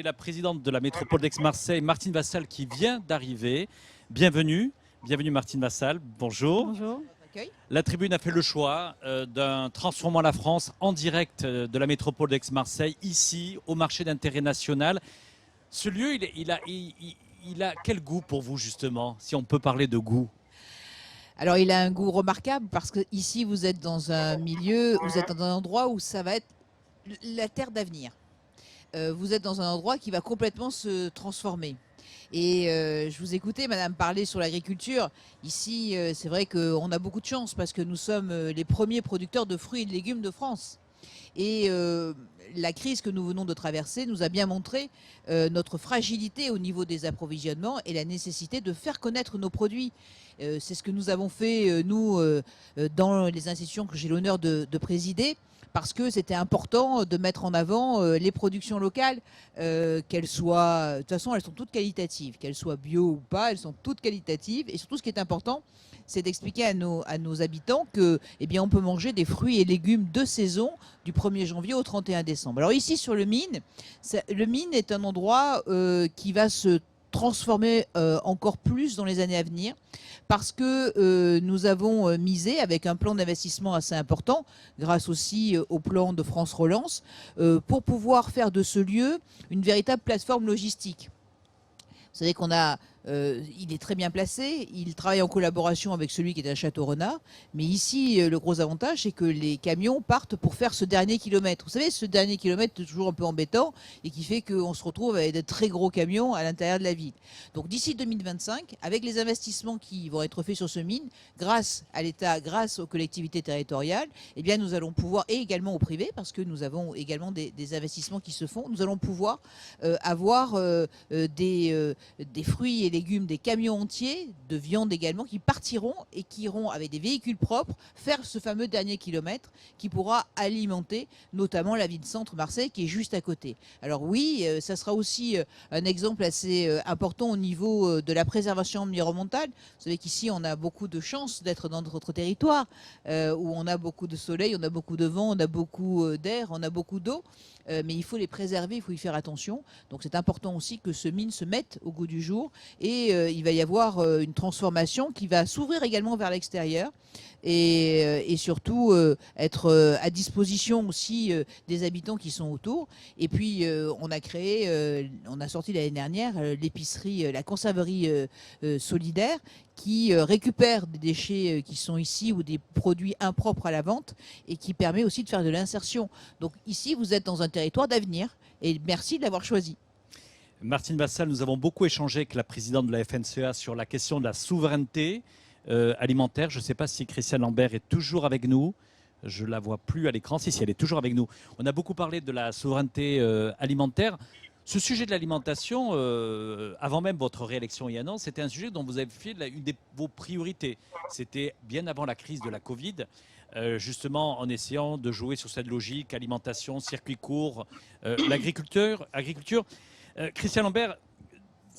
la présidente de la métropole d'Aix-Marseille, Martine Vassal, qui vient d'arriver. Bienvenue. Bienvenue Martine Vassal. Bonjour. Bonjour. La tribune a fait le choix d'un Transformant la France en direct de la métropole d'Aix-Marseille, ici, au marché d'intérêt national. Ce lieu, il a quel goût pour vous, justement, si on peut parler de goût? Alors, il a un goût remarquable parce que ici, vous êtes dans un milieu, vous êtes dans un endroit où ça va être la terre d'avenir. Vous êtes dans un endroit qui va complètement se transformer. Et je vous écoutais, madame, parler sur l'agriculture. Ici, c'est vrai qu'on a beaucoup de chance parce que nous sommes les premiers producteurs de fruits et de légumes de France. Et la crise que nous venons de traverser nous a bien montré notre fragilité au niveau des approvisionnements et la nécessité de faire connaître nos produits. C'est ce que nous avons fait, nous, dans les institutions que j'ai l'honneur de présider, parce que c'était important de mettre en avant les productions locales, qu'elles soient, de toute façon, elles sont toutes qualitatives, qu'elles soient bio ou pas, elles sont toutes qualitatives. Et surtout, ce qui est important, c'est d'expliquer à nos habitants que, eh bien, on peut manger des fruits et légumes de saison du 1er janvier au 31 décembre. Alors ici, sur le Mine est un endroit qui va se transformer encore plus dans les années à venir parce que nous avons misé avec un plan d'investissement assez important grâce aussi au plan de France Relance pour pouvoir faire de ce lieu une véritable plateforme logistique. Vous savez il est très bien placé, il travaille en collaboration avec celui qui est à Château-Renard, mais ici, le gros avantage, c'est que les camions partent pour faire ce dernier kilomètre. Vous savez, ce dernier kilomètre est toujours un peu embêtant et qui fait qu'on se retrouve avec de très gros camions à l'intérieur de la ville. Donc d'ici 2025, avec les investissements qui vont être faits sur ce mine, grâce à l'État, grâce aux collectivités territoriales, eh bien nous allons pouvoir, et également au privé, parce que nous avons également des investissements qui se font, nous allons pouvoir avoir des fruits et légumes, des camions entiers, de viande également, qui partiront et qui iront avec des véhicules propres faire ce fameux dernier kilomètre qui pourra alimenter notamment la ville-centre Marseille qui est juste à côté. Alors oui, ça sera aussi un exemple assez important au niveau de la préservation environnementale. Vous savez qu'ici, on a beaucoup de chance d'être dans notre territoire où on a beaucoup de soleil, on a beaucoup de vent, on a beaucoup d'air, on a beaucoup d'eau. Mais il faut les préserver, il faut y faire attention. Donc c'est important aussi que ce mine se mette au goût du jour et il va y avoir une transformation qui va s'ouvrir également vers l'extérieur et surtout être à disposition aussi des habitants qui sont autour. Et puis on a sorti l'année dernière l'épicerie, la conserverie solidaire qui récupère des déchets qui sont ici ou des produits impropres à la vente et qui permet aussi de faire de l'insertion. Donc ici, vous êtes dans un territoire d'avenir et merci de l'avoir choisi. Martine Vassal, nous avons beaucoup échangé avec la présidente de la FNSEA sur la question de la souveraineté alimentaire. Je ne sais pas si Christiane Lambert est toujours avec nous. Je ne la vois plus à l'écran. Si, elle est toujours avec nous. On a beaucoup parlé de la souveraineté alimentaire. Ce sujet de l'alimentation, avant même votre réélection, Yann, c'était un sujet dont vous avez fait une de vos priorités. C'était bien avant la crise de la Covid, justement en essayant de jouer sur cette logique, alimentation, circuit court, l'agriculture. Christian Lambert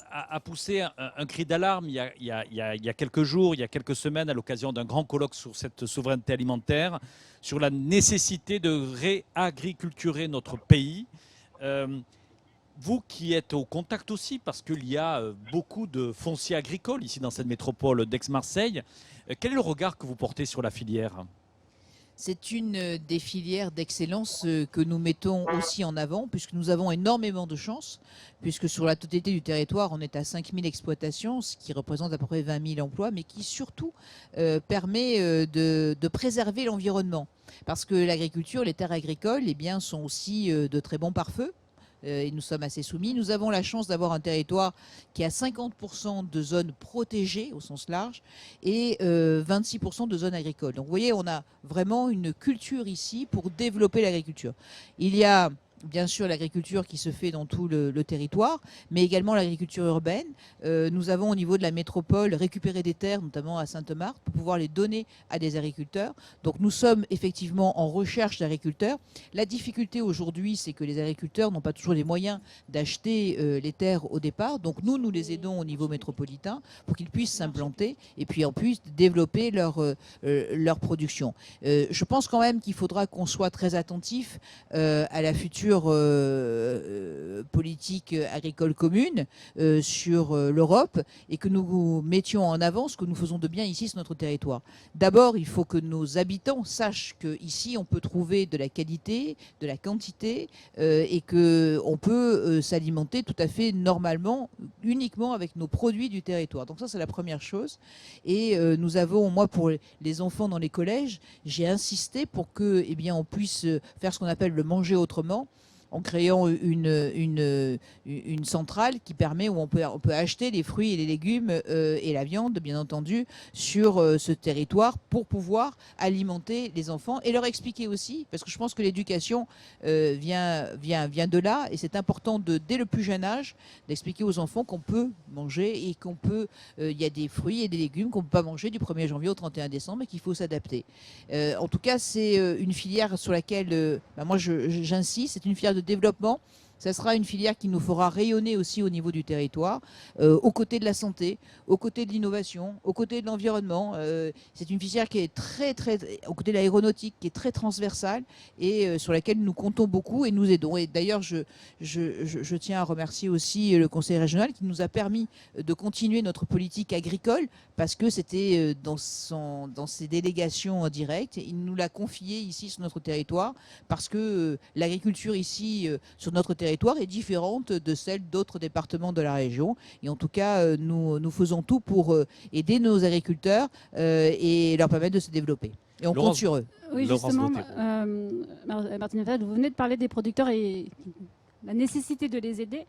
a poussé un cri d'alarme il y a quelques jours, il y a quelques semaines, à l'occasion d'un grand colloque sur cette souveraineté alimentaire, sur la nécessité de réagriculturer notre pays. Vous qui êtes au contact aussi, parce qu'il y a beaucoup de fonciers agricoles ici dans cette métropole d'Aix-Marseille, quel est le regard que vous portez sur la filière ? C'est une des filières d'excellence que nous mettons aussi en avant, puisque nous avons énormément de chance, puisque sur la totalité du territoire, on est à 5000 exploitations, ce qui représente à peu près 20 000 emplois, mais qui surtout permet de préserver l'environnement. Parce que l'agriculture, les terres agricoles, eh bien, sont aussi de très bons pare-feux. Et nous sommes assez soumis. Nous avons la chance d'avoir un territoire qui a 50% de zones protégées au sens large et 26% de zones agricoles. Donc vous voyez, on a vraiment une culture ici pour développer l'agriculture. Il y a bien sûr l'agriculture qui se fait dans tout le territoire, mais également l'agriculture urbaine. Nous avons au niveau de la métropole récupéré des terres, notamment à Sainte-Marthe, pour pouvoir les donner à des agriculteurs. Donc nous sommes effectivement en recherche d'agriculteurs. La difficulté aujourd'hui, c'est que les agriculteurs n'ont pas toujours les moyens d'acheter les terres au départ. Donc nous les aidons au niveau métropolitain pour qu'ils puissent s'implanter et puis en plus développer leur production. Je pense quand même qu'il faudra qu'on soit très attentif à la future future politique agricole commune sur l'Europe et que nous mettions en avant ce que nous faisons de bien ici sur notre territoire. D'abord, il faut que nos habitants sachent qu'ici, on peut trouver de la qualité, de la quantité et qu'on peut s'alimenter tout à fait normalement, uniquement avec nos produits du territoire. Donc ça, c'est la première chose. Et nous avons, moi, pour les enfants dans les collèges, j'ai insisté pour que, eh bien, on puisse faire ce qu'on appelle le manger autrement, en créant une centrale qui permet où on peut acheter les fruits et les légumes et la viande, bien entendu, sur ce territoire pour pouvoir alimenter les enfants et leur expliquer aussi, parce que je pense que l'éducation vient de là, et c'est important dès le plus jeune âge d'expliquer aux enfants qu'on peut manger et qu'on peut, il y a des fruits et des légumes qu'on ne peut pas manger du 1er janvier au 31 décembre et qu'il faut s'adapter. En tout cas, c'est une filière sur laquelle moi j'insiste, c'est une filière de développement. Ça sera une filière qui nous fera rayonner aussi au niveau du territoire, aux côtés de la santé, aux côtés de l'innovation, aux côtés de l'environnement. C'est une filière qui est aux côtés de l'aéronautique, qui est très transversale et sur laquelle nous comptons beaucoup et nous aidons. Et d'ailleurs, je tiens à remercier aussi le Conseil régional qui nous a permis de continuer notre politique agricole parce que c'était dans ses délégations directes. Il nous l'a confié ici sur notre territoire parce que l'agriculture ici, sur notre territoire, est différente de celle d'autres départements de la région. Et en tout cas, nous faisons tout pour aider nos agriculteurs et leur permettre de se développer. Et on compte sur eux. Oui, justement, Martine Vassal, vous venez de parler des producteurs et la nécessité de les aider.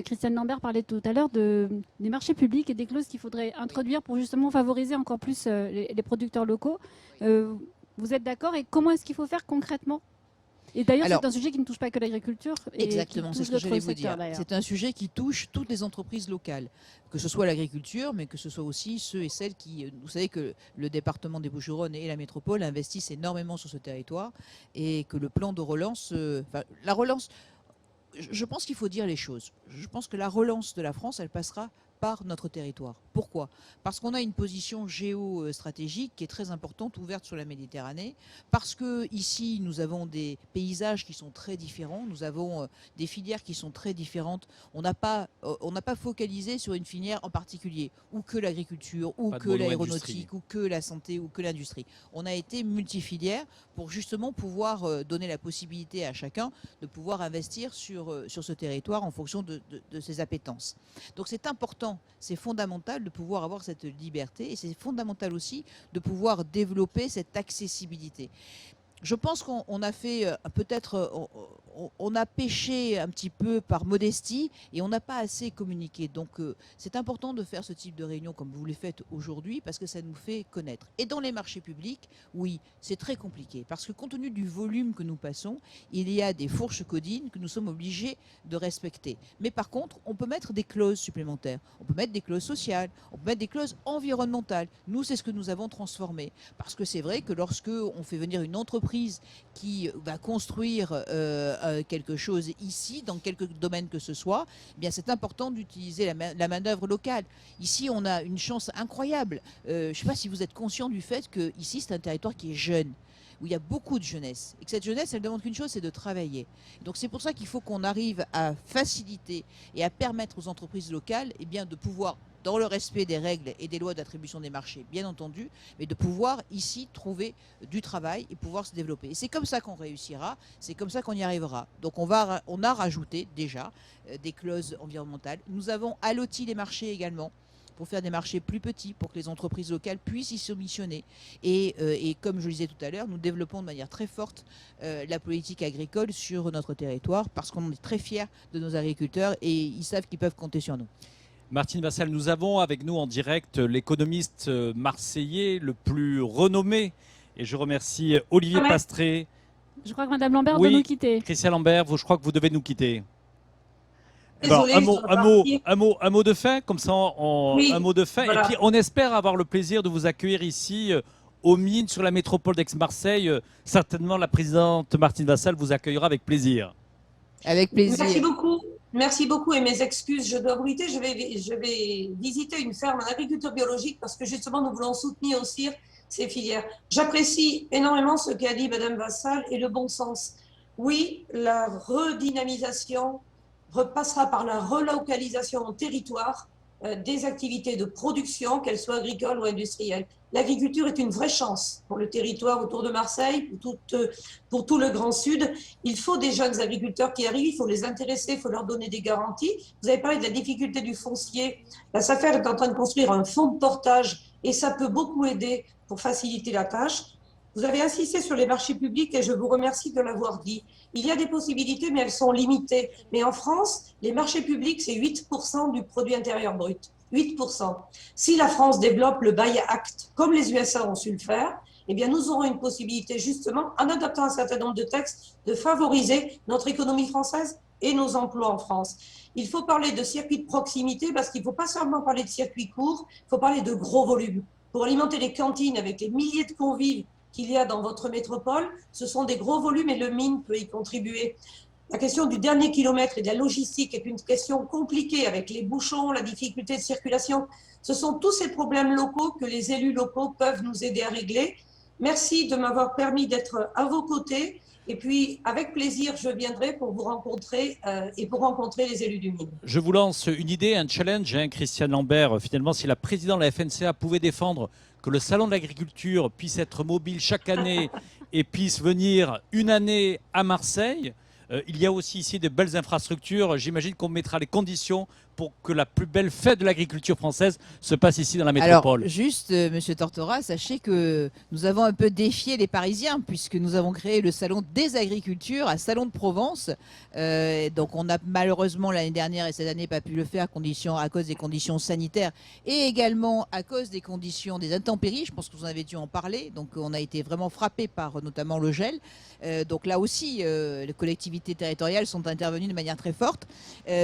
Christiane Lambert parlait tout à l'heure des marchés publics et des clauses qu'il faudrait introduire pour justement favoriser encore plus les producteurs locaux. Vous êtes d'accord? Et comment est-ce qu'il faut faire concrètement? Et d'ailleurs, c'est un sujet qui ne touche pas que l'agriculture. Exactement, c'est ce que j'allais vous dire. C'est un sujet qui touche toutes les entreprises locales, que ce soit l'agriculture, mais que ce soit aussi ceux et celles qui... Vous savez que le département des Bouches-du-Rhône et la métropole investissent énormément sur ce territoire et que le plan de relance... la relance... Je pense qu'il faut dire les choses. Je pense que la relance de la France, elle passera par notre territoire. Pourquoi? Parce qu'on a une position géostratégique qui est très importante, ouverte sur la Méditerranée, parce que ici nous avons des paysages qui sont très différents, nous avons des filières qui sont très différentes. On n'a pas focalisé sur une filière en particulier, ou que l'agriculture, ou que l'aéronautique, ou que la santé, ou que l'industrie. On a été multifilière pour justement pouvoir donner la possibilité à chacun de pouvoir investir sur ce territoire en fonction de ses appétences. Donc c'est important, c'est fondamental de pouvoir avoir cette liberté et c'est fondamental aussi de pouvoir développer cette accessibilité. Je pense qu'on a fait peut-être, on a péché un petit peu par modestie et on n'a pas assez communiqué. Donc c'est important de faire ce type de réunion comme vous les faites aujourd'hui parce que ça nous fait connaître. Et dans les marchés publics, oui, c'est très compliqué parce que compte tenu du volume que nous passons, il y a des fourches codines que nous sommes obligés de respecter. Mais par contre, on peut mettre des clauses supplémentaires, on peut mettre des clauses sociales, on peut mettre des clauses environnementales. Nous, c'est ce que nous avons transformé parce que c'est vrai que lorsque on fait venir une entreprise qui va construire quelque chose ici, dans quelque domaine que ce soit, eh bien c'est important d'utiliser la main-d'œuvre locale. Ici, on a une chance incroyable. Je ne sais pas si vous êtes conscient du fait que ici, c'est un territoire qui est jeune, où il y a beaucoup de jeunesse. Et que cette jeunesse, elle demande qu'une chose, c'est de travailler. Donc c'est pour ça qu'il faut qu'on arrive à faciliter et à permettre aux entreprises locales eh bien, de pouvoir, dans le respect des règles et des lois d'attribution des marchés, bien entendu, mais de pouvoir ici trouver du travail et pouvoir se développer. Et c'est comme ça qu'on réussira, c'est comme ça qu'on y arrivera. Donc on a rajouté déjà des clauses environnementales. Nous avons alloti les marchés également pour faire des marchés plus petits, pour que les entreprises locales puissent y soumissionner. Et comme je le disais tout à l'heure, nous développons de manière très forte la politique agricole sur notre territoire parce qu'on est très fiers de nos agriculteurs et ils savent qu'ils peuvent compter sur nous. Martine Vassal, nous avons avec nous en direct l'économiste marseillais le plus renommé. Et je remercie Olivier Pastré. Je crois que Mme Lambert doit nous quitter. Christiane Lambert, je crois que vous devez nous quitter. Désolée, un mot de fin, comme ça, un mot de fin. Voilà. Et puis on espère avoir le plaisir de vous accueillir ici aux Mines sur la métropole d'Aix-Marseille. Certainement, la présidente Martine Vassal vous accueillera avec plaisir. Avec plaisir. Merci beaucoup. Merci beaucoup et mes excuses, je dois vous quitter. Je vais visiter une ferme en agriculture biologique parce que justement nous voulons soutenir aussi ces filières. J'apprécie énormément ce qu'a dit Madame Vassal et le bon sens. Oui, la redynamisation repassera par la relocalisation en territoire des activités de production, qu'elles soient agricoles ou industrielles. L'agriculture est une vraie chance pour le territoire autour de Marseille, pour tout le Grand Sud. Il faut des jeunes agriculteurs qui arrivent, il faut les intéresser, il faut leur donner des garanties. Vous avez parlé de la difficulté du foncier. La SAFER est en train de construire un fonds de portage et ça peut beaucoup aider pour faciliter la tâche. Vous avez insisté sur les marchés publics et je vous remercie de l'avoir dit. Il y a des possibilités, mais elles sont limitées. Mais en France, les marchés publics, c'est 8% du produit intérieur brut. 8%. Si la France développe le Buy Act, comme les USA ont su le faire, eh bien, nous aurons une possibilité, justement, en adoptant un certain nombre de textes, de favoriser notre économie française et nos emplois en France. Il faut parler de circuits de proximité parce qu'il ne faut pas seulement parler de circuits courts, il faut parler de gros volumes. Pour alimenter les cantines avec les milliers de convives qu'il y a dans votre métropole, ce sont des gros volumes et le mine peut y contribuer. La question du dernier kilomètre et de la logistique est une question compliquée avec les bouchons, la difficulté de circulation. Ce sont tous ces problèmes locaux que les élus locaux peuvent nous aider à régler. Merci de m'avoir permis d'être à vos côtés. Et puis, avec plaisir, je viendrai pour vous rencontrer et pour rencontrer les élus du mine. Je vous lance une idée, un challenge, Christiane Lambert. Finalement, si la présidente de la FNCA pouvait défendre que le salon de l'agriculture puisse être mobile chaque année et puisse venir une année à Marseille, il y a aussi ici de belles infrastructures. J'imagine qu'on mettra les conditions pour que la plus belle fête de l'agriculture française se passe ici dans la métropole. Alors, juste, Monsieur Tortora, sachez que nous avons un peu défié les Parisiens puisque nous avons créé le salon des agricultures à Salon de Provence. Donc, on a malheureusement l'année dernière et cette année pas pu le faire à cause des conditions sanitaires et également à cause des conditions des intempéries. Je pense que vous en avez dû en parler. Donc, on a été vraiment frappé par notamment le gel. Donc là aussi, les collectivités territoriales sont intervenues de manière très forte.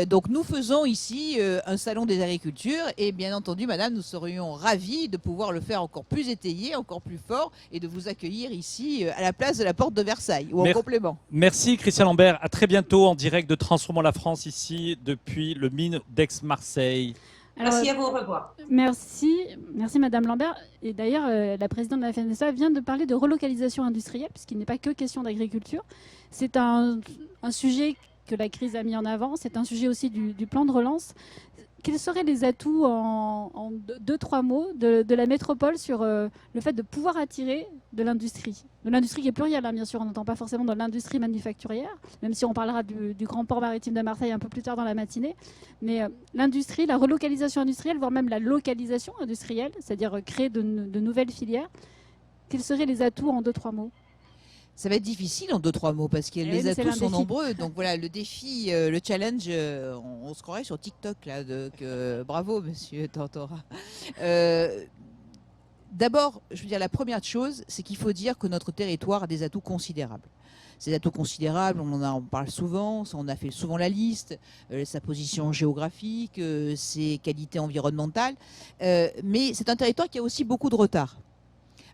Donc, nous faisons ici un salon des agricultures et bien entendu madame, nous serions ravis de pouvoir le faire encore plus étayé, encore plus fort et de vous accueillir ici à la place de la porte de Versailles ou en complément. Merci Christiane Lambert, à très bientôt en direct de Transformons la France ici depuis le mine d'Aix-Marseille. Merci à vous, au revoir. Merci Madame Lambert. Et d'ailleurs, la présidente de la FNSA vient de parler de relocalisation industrielle, puisqu'il n'est pas que question d'agriculture. C'est un sujet que la crise a mis en avant. C'est un sujet aussi du plan de relance. Quels seraient les atouts en 2-3 mots de la métropole sur le fait de pouvoir attirer de l'industrie qui est plurielle, hein, bien sûr, on n'entend pas forcément dans l'industrie manufacturière, même si on parlera du grand port maritime de Marseille un peu plus tard dans la matinée. Mais l'industrie, la relocalisation industrielle, voire même la localisation industrielle, c'est-à-dire créer de nouvelles filières, quels seraient les atouts en 2-3 mots ? Ça va être difficile en 2-3 mots parce que les atouts sont nombreux. Donc voilà, le défi, le challenge, on se croirait sur TikTok là. Bravo, Monsieur Tortora. D'abord, je veux dire, la première chose, c'est qu'il faut dire que notre territoire a des atouts considérables. Ces atouts considérables, on parle souvent, on a fait souvent la liste, sa position géographique, ses qualités environnementales. Mais c'est un territoire qui a aussi beaucoup de retard.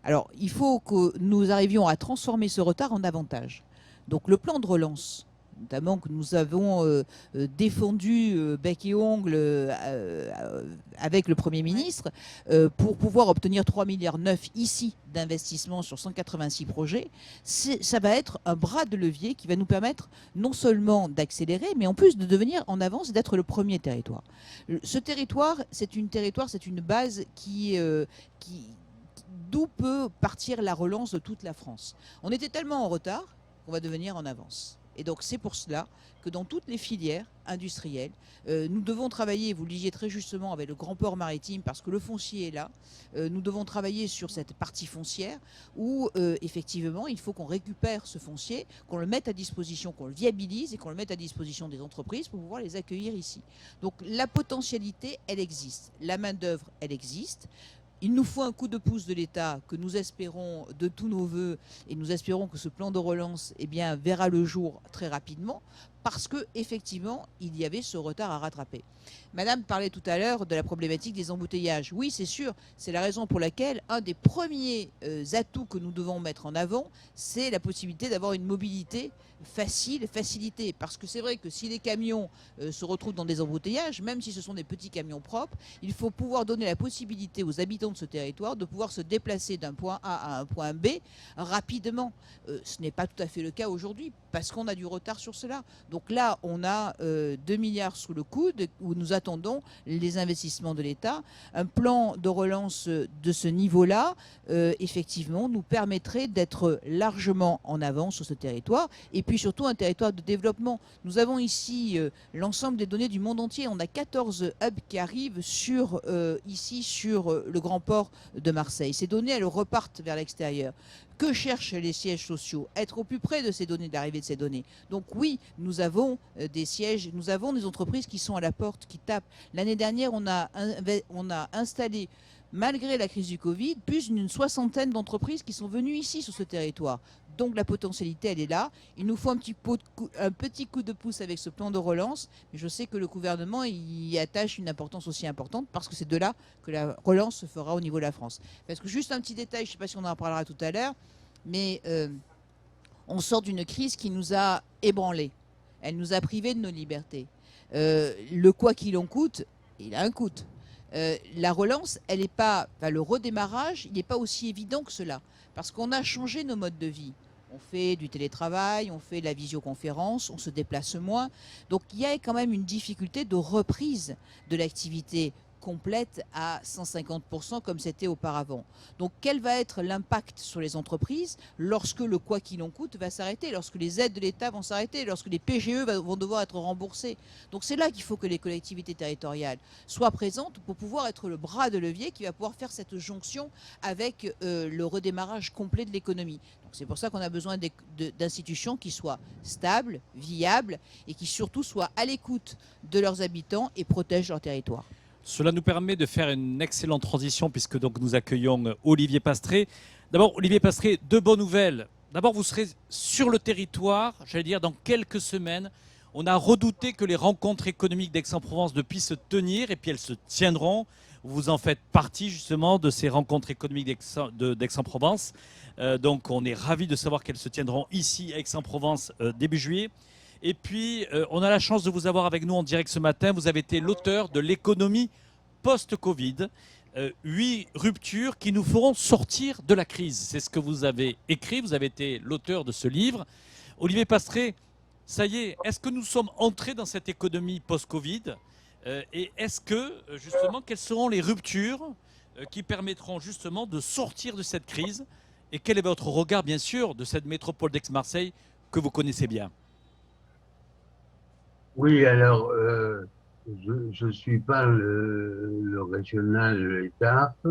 Alors, il faut que nous arrivions à transformer ce retard en avantage. Donc, le plan de relance, notamment que nous avons défendu bec et ongle avec le Premier ministre, pour pouvoir obtenir 3,9 milliards ici d'investissement sur 186 projets, ça va être un bras de levier qui va nous permettre non seulement d'accélérer, mais en plus de devenir en avance et d'être le premier territoire. Ce territoire, c'est une base d'où peut partir la relance de toute la France. On était tellement en retard qu'on va devenir en avance. Et donc c'est pour cela que dans toutes les filières industrielles, nous devons travailler, vous le disiez très justement, avec le grand port maritime, parce que le foncier est là. Nous devons travailler sur cette partie foncière où effectivement il faut qu'on récupère ce foncier, qu'on le mette à disposition, qu'on le viabilise et qu'on le mette à disposition des entreprises pour pouvoir les accueillir ici. Donc la potentialité, elle existe. La main-d'œuvre, elle existe. Il nous faut un coup de pouce de l'État que nous espérons de tous nos voeux et nous espérons que ce plan de relance verra le jour très rapidement parce que effectivement il y avait ce retard à rattraper. Madame parlait tout à l'heure de la problématique des embouteillages. Oui, c'est sûr, c'est la raison pour laquelle un des premiers atouts que nous devons mettre en avant, c'est la possibilité d'avoir une mobilité facilitée. Parce que c'est vrai que si les camions se retrouvent dans des embouteillages, même si ce sont des petits camions propres, il faut pouvoir donner la possibilité aux habitants de ce territoire de pouvoir se déplacer d'un point A à un point B rapidement. Ce n'est pas tout à fait le cas aujourd'hui parce qu'on a du retard sur cela. Donc là, on a 2 milliards sous le coude où nous attendons les investissements de l'État. Un plan de relance de ce niveau-là, effectivement, nous permettrait d'être largement en avance sur ce territoire et puis surtout un territoire de développement. Nous avons ici l'ensemble des données du monde entier. On a 14 hubs qui arrivent ici sur le grand port de Marseille. Ces données, elles repartent vers l'extérieur. Que cherchent les sièges sociaux? Être au plus près de ces données, de l'arrivée de ces données. Donc oui, nous avons des sièges, nous avons des entreprises qui sont à la porte, qui tapent. L'année dernière, on a installé, malgré la crise du Covid, plus d'une soixantaine d'entreprises qui sont venues ici sur ce territoire. Donc la potentialité, elle est là. Il nous faut un petit coup de pouce avec ce plan de relance. Mais je sais que le gouvernement y attache une importance aussi importante parce que c'est de là que la relance se fera au niveau de la France. Parce que juste un petit détail, je ne sais pas si on en parlera tout à l'heure, mais on sort d'une crise qui nous a ébranlés. Elle nous a privés de nos libertés. Le quoi qu'il en coûte, il a un coût. La relance, elle n'est pas, le redémarrage, il n'est pas aussi évident que cela. Parce qu'on a changé nos modes de vie. On fait du télétravail, on fait de la visioconférence, on se déplace moins. Donc il y a quand même une difficulté de reprise de l'activité complète à 150% comme c'était auparavant. Donc quel va être l'impact sur les entreprises lorsque le quoi qu'il en coûte va s'arrêter, lorsque les aides de l'État vont s'arrêter, lorsque les PGE vont devoir être remboursés. Donc c'est là qu'il faut que les collectivités territoriales soient présentes pour pouvoir être le bras de levier qui va pouvoir faire cette jonction avec le redémarrage complet de l'économie. Donc c'est pour ça qu'on a besoin d'institutions qui soient stables, viables et qui surtout soient à l'écoute de leurs habitants et protègent leur territoire. Cela nous permet de faire une excellente transition puisque donc nous accueillons Olivier Pastré. D'abord, Olivier Pastré, deux bonnes nouvelles. D'abord, vous serez sur le territoire, j'allais dire dans quelques semaines. On a redouté que les rencontres économiques d'Aix-en-Provence ne puissent se tenir et puis elles se tiendront. Vous en faites partie justement de ces rencontres économiques d'Aix-en-Provence. Donc on est ravis de savoir qu'elles se tiendront ici à Aix-en-Provence début juillet. Et puis, on a la chance de vous avoir avec nous en direct ce matin. Vous avez été l'auteur de l'économie post-Covid. 8 ruptures qui nous feront sortir de la crise. C'est ce que vous avez écrit. Vous avez été l'auteur de ce livre. Olivier Pastré, ça y est que nous sommes entrés dans cette économie post-Covid et est-ce que, justement, quelles seront les ruptures qui permettront justement de sortir de cette crise? Et quel est votre regard, bien sûr, de cette métropole d'Aix-Marseille que vous connaissez bien? Oui, alors, je ne suis pas le régional de l'étape,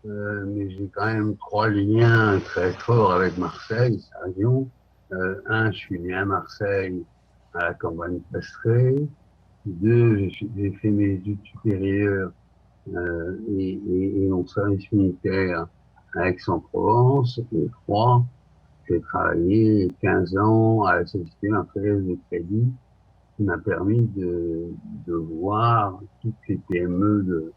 mais j'ai quand même 3 liens très forts avec Marseille, sa région. Un, je suis né à Marseille, à la campagne Pastré. 2, j'ai fait mes études supérieures et mon service militaire à Aix-en-Provence. Et 3, j'ai travaillé 15 ans à la Société Marseillaise de Crédit, qui m'a permis de voir toutes les PME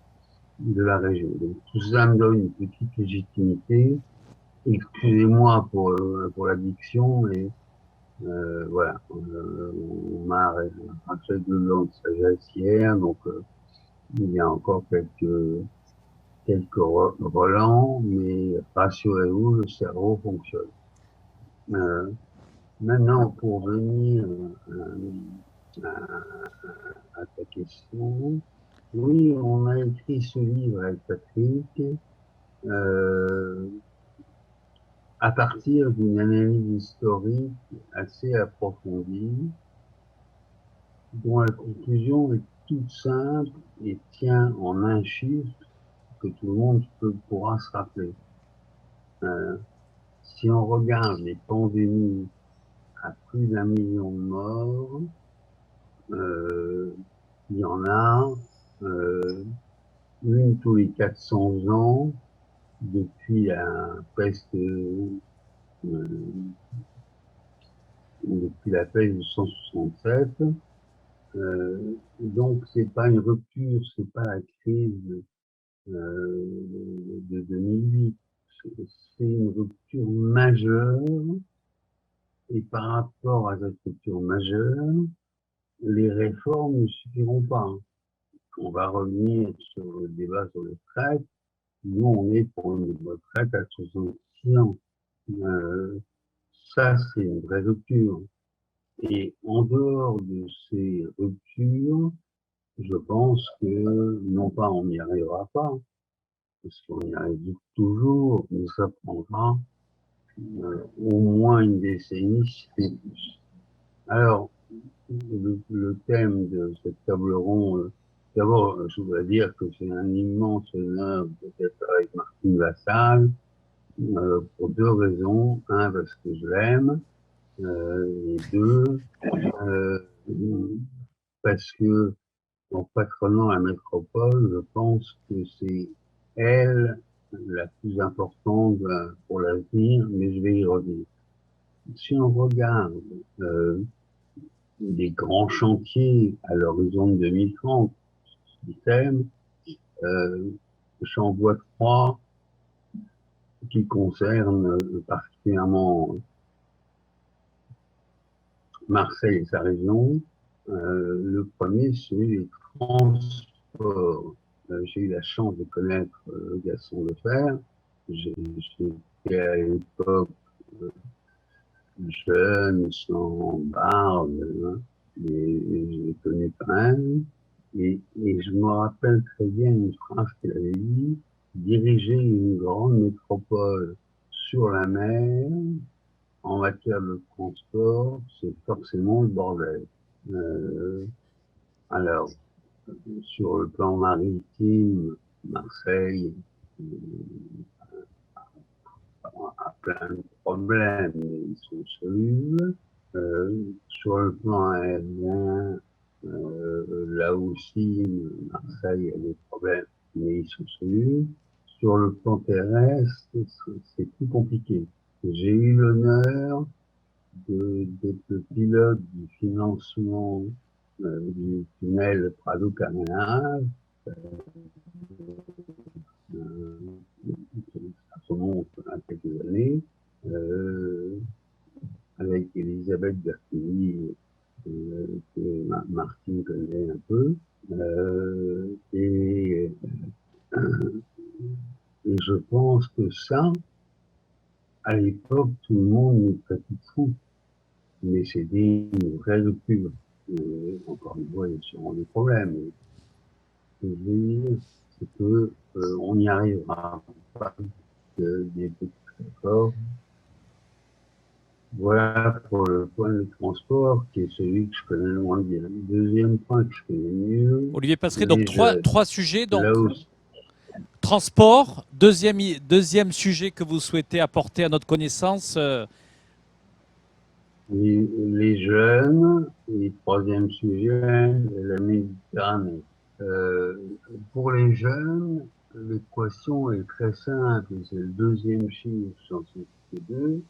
de la région. Donc, tout ça me donne une petite légitimité. Excusez-moi pour l'addiction, mais voilà. On m'a racheté 2 ans de sagesse hier, donc il y a encore quelques relents, mais rassurez-vous, le cerveau fonctionne. Maintenant, pour venir à ta question, oui, on a écrit ce livre avec Patrick à partir d'une analyse historique assez approfondie, dont la conclusion est toute simple et tient en un chiffre que tout le monde pourra se rappeler. Si on regarde les pandémies à plus d'1 million de morts, il y en a une tous les 400 ans depuis la peste depuis la paix de 167. Donc c'est pas une rupture, c'est pas la crise de 2008, c'est une rupture majeure. Et par rapport à cette rupture majeure, les réformes ne suffiront pas. On va revenir sur le débat sur les retraites. Nous, on est pour une retraite à 66 ans. Ça, c'est une vraie rupture. Et en dehors de ces ruptures, je pense que, non pas on n'y arrivera pas, parce qu'on y arrive toujours, mais ça prendra au moins une décennie, si c'est plus. Alors, le thème de cette table ronde, d'abord, je voudrais dire que c'est un immense honneur d'être avec Martine Vassal, pour deux raisons. Un, parce que je l'aime, et deux, parce que en patronant la métropole, je pense que c'est elle la plus importante pour l'avenir, mais je vais y revenir. Si on regarde les grands chantiers à l'horizon de 2030, thème, j'en vois trois qui concernent particulièrement Marseille et sa région. Le premier, c'est les transports. J'ai eu la chance de connaître Gaston Defferre. J'étais à l'époque jeune, sans barbe, hein, mais je l'ai connu quand même. Et je me rappelle très bien une phrase qu'il avait dit: diriger une grande métropole sur la mer, en matière de transport, c'est forcément le bordel. Alors, sur le plan maritime, Marseille a plein de problèmes, mais ils sont solubles. Sur le plan aérien, là aussi, Marseille a des problèmes, mais ils sont solubles. Sur le plan terrestre, c'est plus compliqué. J'ai eu l'honneur d'être le pilote du financement du tunnel Prado-Carmenage. Ça remonte à quelques années, avec Elisabeth Bertini, que Martine connaît un peu. Et je pense que ça, à l'époque, tout le monde nous traitait de fou. Mais c'était une vraie rupture. Encore une fois, il y a sûrement des problèmes. Mais ce que je veux dire, c'est que on n'y arrivera pas des petits efforts. Voilà pour le point de transport, qui est celui que je connais le moins bien. Le deuxième point que je connais mieux. Olivier Passeray, donc trois sujets. Donc, là aussi, transport, deuxième sujet que vous souhaitez apporter à notre connaissance. Les jeunes, et troisième sujet, la Méditerranée. Pour les jeunes, l'équation est très simple, c'est le deuxième chiffre, j'en sais deux.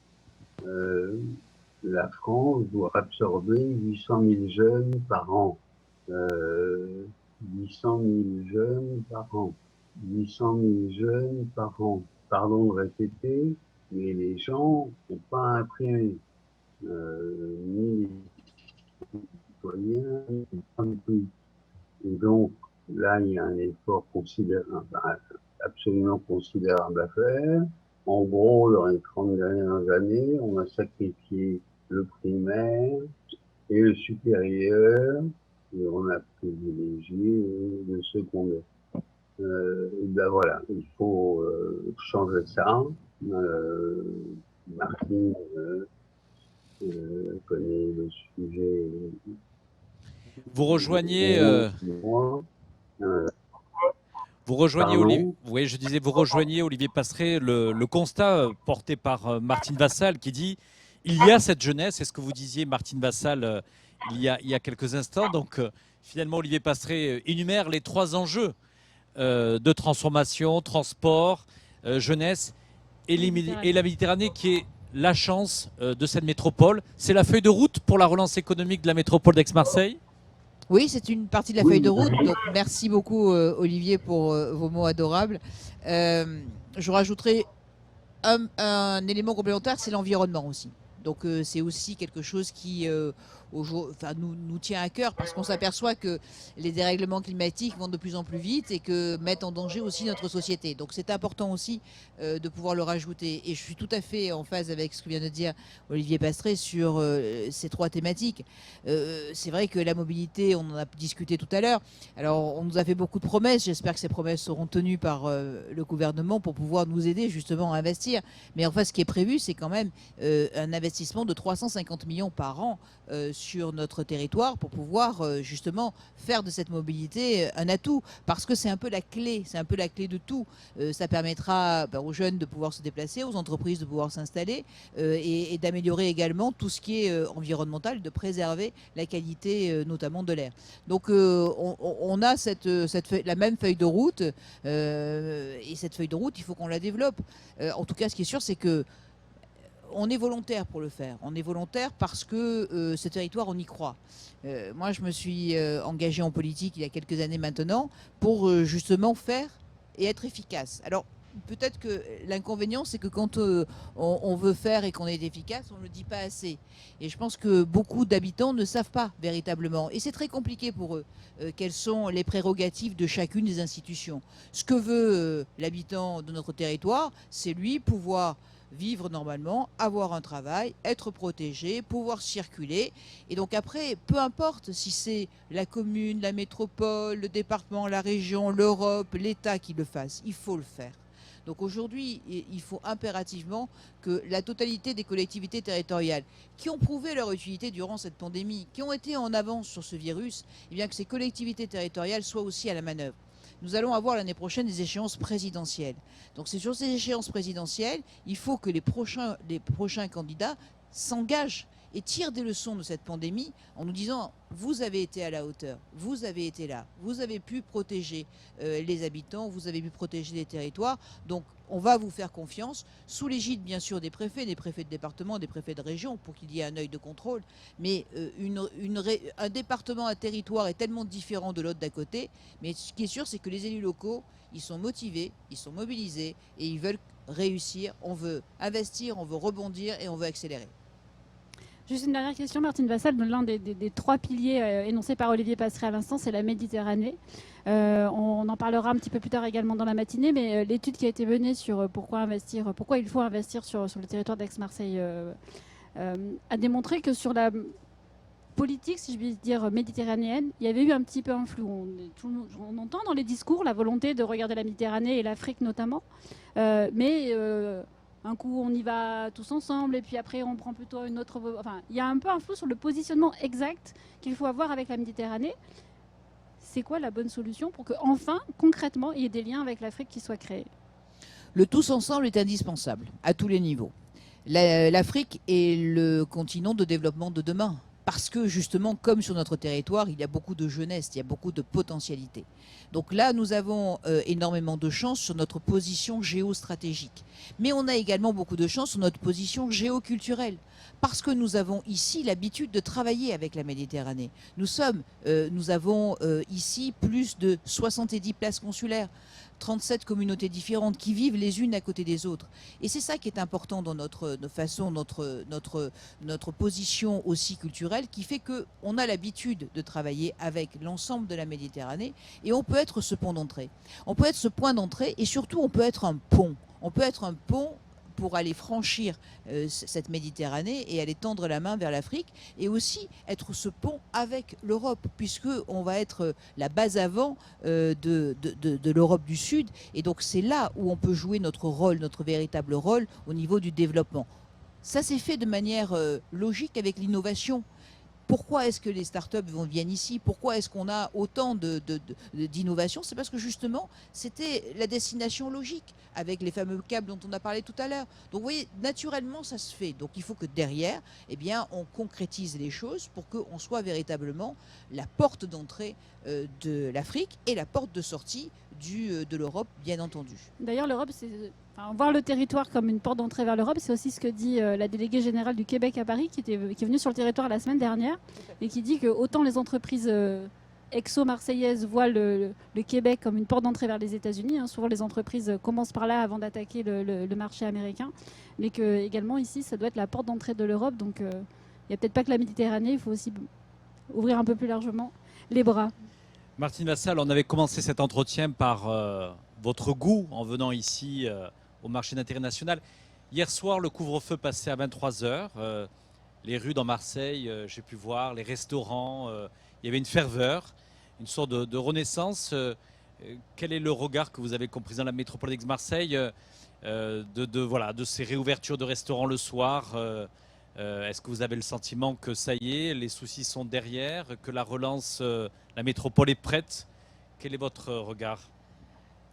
La France doit absorber 800 000 jeunes par an. 800 000 jeunes par an. 800 000 jeunes par an. Pardon de répéter, mais les gens n'ont pas imprimé. Ni les citoyens, ni les entreprises. Et donc, là, il y a un effort considérable, absolument considérable à faire. En gros, dans les 30 dernières années, on a sacrifié le primaire et le supérieur, et on a privilégié le secondaire. Ben voilà, il faut changer ça. Martine connaît le sujet. Vous rejoignez, vous rejoignez Olivier Passeray le constat porté par Martine Vassal qui dit il y a cette jeunesse, c'est ce que vous disiez Martine Vassal il y a quelques instants. Donc finalement Olivier Passeray énumère les trois enjeux de transformation, transport, jeunesse et la Méditerranée qui est la chance de cette métropole. C'est la feuille de route pour la relance économique de la métropole d'Aix-Marseille? Oui, c'est une partie de la feuille de route. Donc, merci beaucoup, Olivier, pour vos mots adorables. Je rajouterai un élément complémentaire, c'est l'environnement aussi. Donc, c'est aussi quelque chose qui nous tient à cœur parce qu'on s'aperçoit que les dérèglements climatiques vont de plus en plus vite et que mettent en danger aussi notre société. Donc, c'est important aussi de pouvoir le rajouter. Et je suis tout à fait en phase avec ce que vient de dire Olivier Pastré sur ces trois thématiques. C'est vrai que la mobilité, on en a discuté tout à l'heure. Alors, on nous a fait beaucoup de promesses. J'espère que ces promesses seront tenues par le gouvernement pour pouvoir nous aider justement à investir. Mais enfin, ce qui est prévu, c'est quand même un investissement de 350 millions par an sur notre territoire pour pouvoir justement faire de cette mobilité un atout, parce que c'est un peu la clé, de tout. Ça permettra aux jeunes de pouvoir se déplacer, aux entreprises de pouvoir s'installer et d'améliorer également tout ce qui est environnemental, de préserver la qualité notamment de l'air. Donc on a la même feuille de route et cette feuille de route, il faut qu'on la développe. En tout cas, ce qui est sûr, c'est que on est volontaire pour le faire. On est volontaire parce que ce territoire, on y croit. Moi, je me suis engagée en politique il y a quelques années maintenant pour justement faire et être efficace. Alors, peut-être que l'inconvénient, c'est que quand on veut faire et qu'on est efficace, on ne le dit pas assez. Et je pense que beaucoup d'habitants ne savent pas véritablement. Et c'est très compliqué pour eux. Quelles sont les prérogatives de chacune des institutions. Ce que veut l'habitant de notre territoire, c'est lui pouvoir vivre normalement, avoir un travail, être protégé, pouvoir circuler. Et donc après, peu importe si c'est la commune, la métropole, le département, la région, l'Europe, l'État qui le fasse, il faut le faire. Donc aujourd'hui, il faut impérativement que la totalité des collectivités territoriales qui ont prouvé leur utilité durant cette pandémie, qui ont été en avance sur ce virus, eh bien que ces collectivités territoriales soient aussi à la manœuvre. Nous allons avoir l'année prochaine des échéances présidentielles. Donc c'est sur ces échéances présidentielles, il faut que les prochains candidats s'engagent et tirent des leçons de cette pandémie en nous disant « vous avez été à la hauteur, vous avez été là, vous avez pu protéger les habitants, vous avez pu protéger les territoires, donc on va vous faire confiance, sous l'égide bien sûr des préfets de département, des préfets de région, pour qu'il y ait un œil de contrôle, mais un département, un territoire est tellement différent de l'autre d'à côté, mais ce qui est sûr, c'est que les élus locaux, ils sont motivés, ils sont mobilisés et ils veulent réussir, on veut investir, on veut rebondir et on veut accélérer. Juste une dernière question, Martine Vassal. L'un des trois piliers énoncés par Olivier Pastré à l'instant, c'est la Méditerranée. On en parlera un petit peu plus tard également dans la matinée, mais l'étude qui a été menée sur pourquoi il faut investir sur le territoire d'Aix-Marseille a démontré que sur la politique, si je puis dire, méditerranéenne, il y avait eu un petit peu un flou. On entend dans les discours la volonté de regarder la Méditerranée et l'Afrique notamment, mais un coup, on y va tous ensemble, et puis après, on prend plutôt une autre... Enfin, il y a un peu un flou sur le positionnement exact qu'il faut avoir avec la Méditerranée. C'est quoi la bonne solution pour que, enfin, concrètement, il y ait des liens avec l'Afrique qui soient créés? Le tous ensemble est indispensable, à tous les niveaux. L'Afrique est le continent de développement de demain. Parce que justement, comme sur notre territoire, il y a beaucoup de jeunesse, il y a beaucoup de potentialité. Donc là, nous avons énormément de chance sur notre position géostratégique. Mais on a également beaucoup de chance sur notre position géoculturelle. Parce que nous avons ici l'habitude de travailler avec la Méditerranée. Nous avons ici plus de 70 places consulaires. 37 communautés différentes qui vivent les unes à côté des autres. Et c'est ça qui est important dans notre position aussi culturelle, qui fait qu'on a l'habitude de travailler avec l'ensemble de la Méditerranée et on peut être ce pont d'entrée. On peut être ce point d'entrée et surtout on peut être un pont. On peut être un pont pour aller franchir cette Méditerranée et aller tendre la main vers l'Afrique et aussi être ce pont avec l'Europe, puisqu'on va être la base avant de l'Europe du Sud. Et donc c'est là où on peut jouer notre rôle, notre véritable rôle au niveau du développement. Ça s'est fait de manière logique avec l'innovation. Pourquoi est-ce que les startups viennent ici? Pourquoi est-ce qu'on a autant d'innovation? C'est parce que justement, c'était la destination logique, avec les fameux câbles dont on a parlé tout à l'heure. Donc vous voyez, naturellement, ça se fait. Donc il faut que derrière, eh bien, on concrétise les choses pour qu'on soit véritablement la porte d'entrée de l'Afrique et la porte de sortie de l'Europe, bien entendu. D'ailleurs, l'Europe, voir le territoire comme une porte d'entrée vers l'Europe, c'est aussi ce que dit la déléguée générale du Québec à Paris, qui est venue sur le territoire la semaine dernière, et qui dit que autant les entreprises exo-marseillaises voient le Québec comme une porte d'entrée vers les États-Unis. Souvent, les entreprises commencent par là avant d'attaquer le marché américain, mais que également ici, ça doit être la porte d'entrée de l'Europe. Donc, il n'y a peut-être pas que la Méditerranée, il faut aussi ouvrir un peu plus largement les bras. Martine Vassal, on avait commencé cet entretien par votre goût en venant ici au marché d'intérêt national. Hier soir, le couvre-feu passait à 23h. Les rues dans Marseille, j'ai pu voir, les restaurants, il y avait une ferveur, une sorte de renaissance. Quel est le regard que vous avez compris dans la métropole d'Aix-Marseille de ces réouvertures de restaurants le soir? Est-ce que vous avez le sentiment que ça y est, les soucis sont derrière, que la relance, la métropole est prête? Quel est votre regard?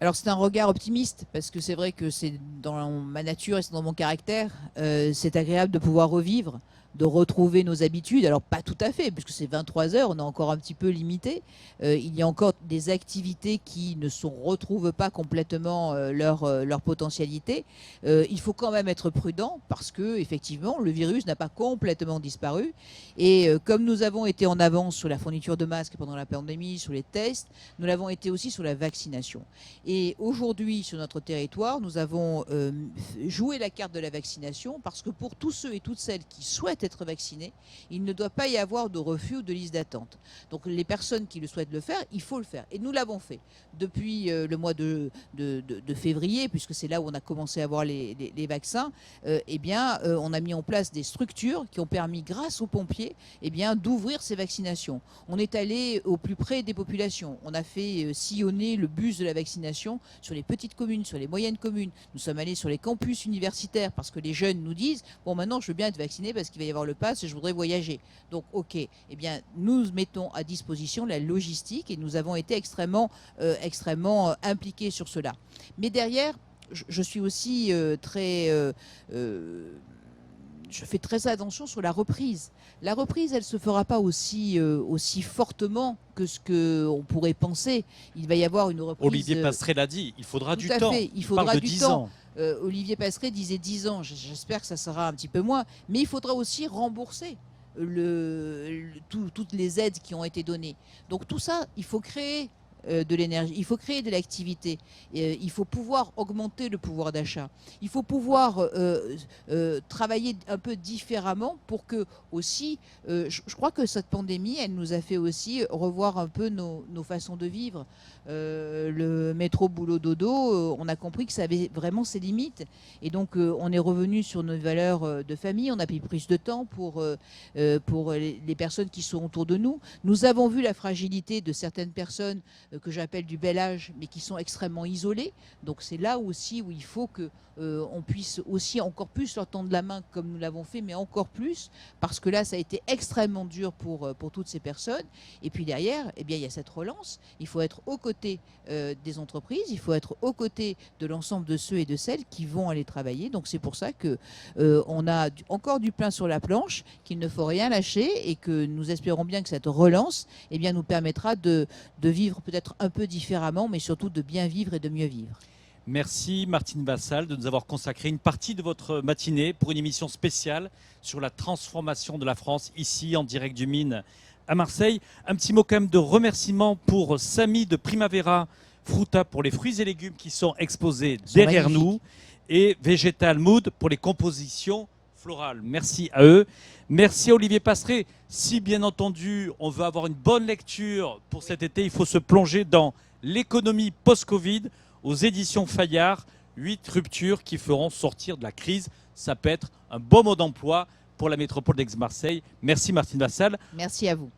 Alors c'est un regard optimiste parce que c'est vrai que c'est dans ma nature et c'est dans mon caractère. C'est agréable de pouvoir revivre, de retrouver nos habitudes. Alors pas tout à fait puisque c'est 23 heures, on est encore un petit peu limité. Il y a encore des activités qui ne retrouvent pas complètement leur potentialité. Il faut quand même être prudent parce que effectivement le virus n'a pas complètement disparu. Et comme nous avons été en avance sur la fourniture de masques pendant la pandémie, sur les tests, nous l'avons été aussi sur la vaccination. Et aujourd'hui, sur notre territoire, nous avons joué la carte de la vaccination parce que pour tous ceux et toutes celles qui souhaitent être vaccinés, il ne doit pas y avoir de refus ou de liste d'attente. Donc les personnes qui le souhaitent le faire, il faut le faire. Et nous l'avons fait depuis le mois de février, puisque c'est là où on a commencé à avoir les vaccins. On a mis en place des structures qui ont permis, grâce aux pompiers, d'ouvrir ces vaccinations. On est allé au plus près des populations. On a fait sillonner le bus de la vaccination sur les petites communes, sur les moyennes communes. Nous sommes allés sur les campus universitaires parce que les jeunes nous disent « Bon, maintenant, je veux bien être vacciné parce qu'il va y avoir le pass et je voudrais voyager. » Donc, OK. Nous mettons à disposition la logistique et nous avons été extrêmement impliqués sur cela. Mais derrière, je suis aussi je fais très attention sur la reprise. La reprise, elle ne se fera pas aussi fortement que ce qu'on pourrait penser. Il va y avoir une reprise... Olivier Passeray l'a dit, il faudra du temps. Il faudra parle de du 10 temps. ans. Olivier Passeray disait 10 ans. J'espère que ça sera un petit peu moins. Mais il faudra aussi rembourser toutes les aides qui ont été données. Donc tout ça, il faut créer de l'énergie, il faut créer de l'activité, il faut pouvoir augmenter le pouvoir d'achat, il faut pouvoir travailler un peu différemment pour que aussi, je crois que cette pandémie, elle nous a fait aussi revoir un peu nos façons de vivre. Le métro boulot dodo, on a compris que ça avait vraiment ses limites et donc on est revenu sur nos valeurs de famille, on a pris plus de temps pour les personnes qui sont autour de nous. Nous avons vu la fragilité de certaines personnes que j'appelle du bel âge, mais qui sont extrêmement isolés. Donc c'est là aussi où il faut que on puisse aussi encore plus leur tendre la main comme nous l'avons fait, mais encore plus, parce que là, ça a été extrêmement dur pour toutes ces personnes. Et puis derrière, il y a cette relance. Il faut être aux côtés des entreprises, il faut être aux côtés de l'ensemble de ceux et de celles qui vont aller travailler. Donc c'est pour ça que on a encore du pain sur la planche, qu'il ne faut rien lâcher et que nous espérons bien que cette relance nous permettra de vivre peut-être un peu différemment, mais surtout de bien vivre et de mieux vivre. Merci Martine Vassal de nous avoir consacré une partie de votre matinée pour une émission spéciale sur la transformation de la France ici en direct du Mine à Marseille. Un petit mot quand même de remerciement pour Samy de Primavera Fruta pour les fruits et légumes qui sont exposés derrière nous et Vegetal Mood pour les compositions florales. Merci à eux. Merci à Olivier Passeray. Si bien entendu on veut avoir une bonne lecture pour cet été, il faut se plonger dans l'économie post-Covid aux éditions Fayard, 8 ruptures qui feront sortir de la crise. Ça peut être un bon mot d'emploi pour la métropole d'Aix-Marseille. Merci Martine Vassal. Merci à vous.